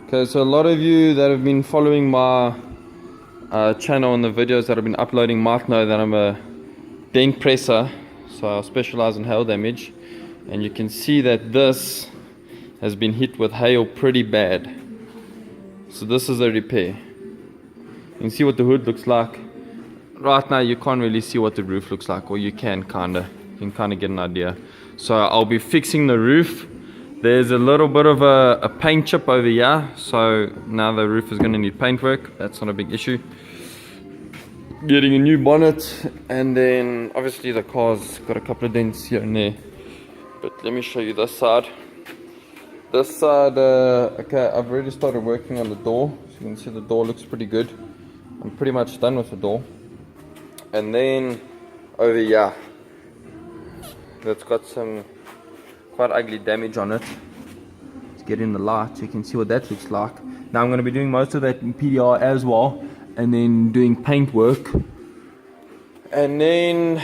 Okay, so a lot of you that have been following my channel and the videos that I've been uploading might know that I'm a dent presser, so I specialize in hail damage, and you can see that this has been hit with hail pretty bad. So this is a repair. You can see what the hood looks like. Right now you can't really see what the roof looks like, or you can kinda get an idea. So I'll be fixing the roof. There's a little bit of a paint chip over here, so now the roof is going to need paint work. That's not a big issue. Getting a new bonnet, and then obviously the car's got a couple of dents here and there. But let me show you this side. This side, okay, I've already started working on the door. So you can see the door looks pretty good. I'm pretty much done with the door. And then over here, that's got some quite ugly damage on it. Let's get in the light so you can see what that looks like. Now I'm going to be doing most of that in PDR as well, and then doing paint work. And then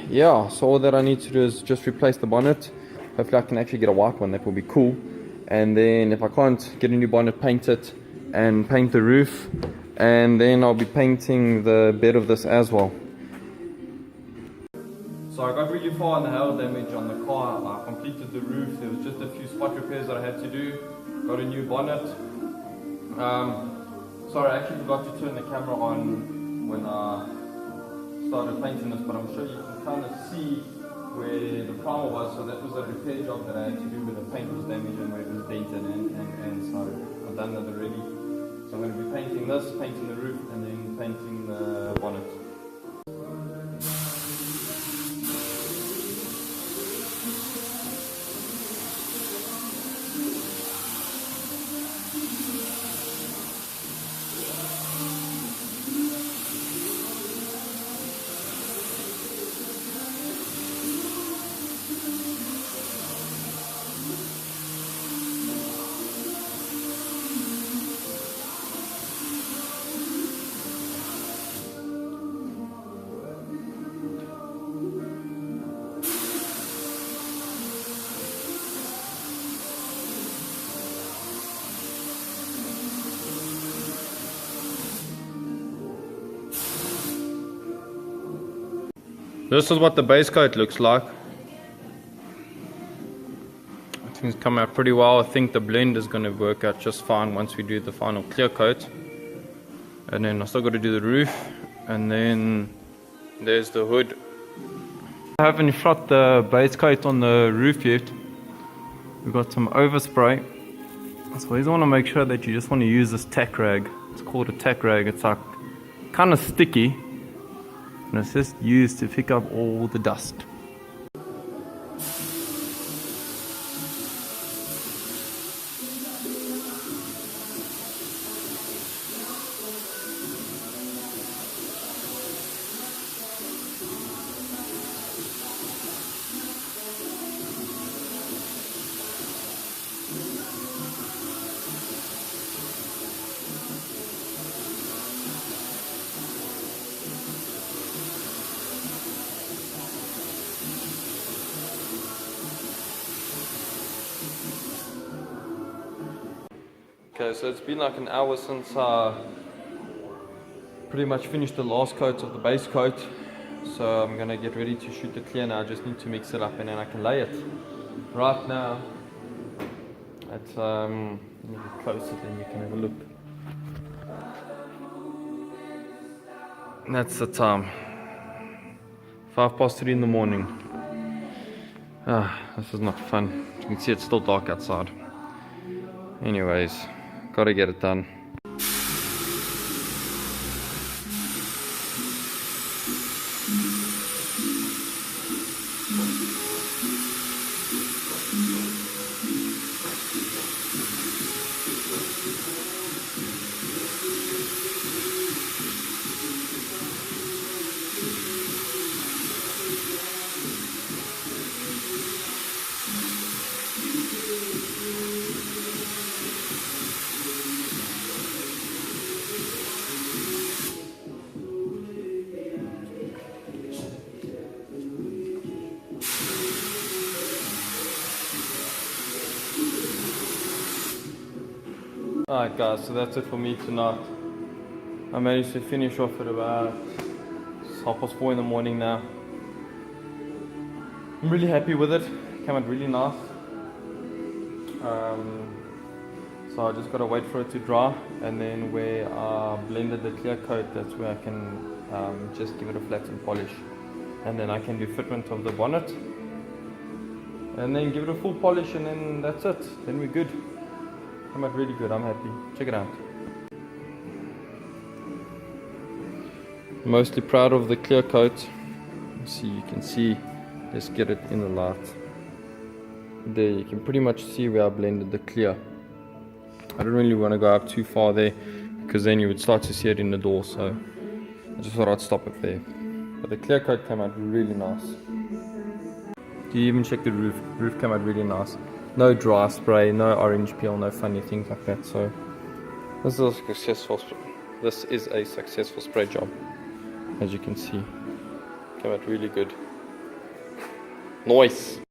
yeah, so all that I need to do is just replace the bonnet. Hopefully I can actually get a white one, that will be cool. And then if I can't, get a new bonnet, paint it, and paint the roof. And then I'll be painting the bed of this as well. So I got really far on the hail damage on the car. I completed the roof. There was just a few spot repairs that I had to do. Got a new bonnet. Sorry, I actually forgot to turn the camera on when I started painting this, but I'm sure you can kind of see where the primer was. So that was a repair job that I had to do where the paint was damaged and where it was dented, and so I've done that already. So I'm going to be painting this, painting the roof, and then painting the bonnet. This is what the base coat looks like. Things come out pretty well. I think the blend is going to work out just fine once we do the final clear coat. And then I still got to do the roof, and then there's the hood. I haven't shot the base coat on the roof yet. We've got some overspray. So you always want to make sure that you just want to use this tack rag. It's called a tack rag. It's like kind of sticky, and it's just used to pick up all the dust. Okay, so it's been like an hour since I pretty much finished the last coat of the base coat. So I'm gonna get ready to shoot the clear now. I just need to mix it up and then I can lay it. Right now, it's let me get closer then you can have a look. And that's the time. 3:05 in the morning. This is not fun. You can see it's still dark outside. Anyways, gotta get it done. Alright guys, so that's it for me tonight. I managed to finish off at about 4:30 in the morning now. I'm really happy with it. Came out really nice. So I just gotta wait for it to dry, and then where I blended the clear coat, that's where I can just give it a flat and polish, and then I can do fitment of the bonnet, and then give it a full polish, and then that's it. Then we're good. Came out really good. I'm happy. Check it out. Mostly proud of the clear coat. See, you can see. Let's get it in the light. There, you can pretty much see where I blended the clear. I don't really want to go up too far there, because then you would start to see it in the door, so I just thought I'd stop it there. But the clear coat came out really nice. You even check the roof. Roof came out really nice. No dry spray, no orange peel, no funny things like that. So this is a successful spray job, as you can see. Came out really good. Nice.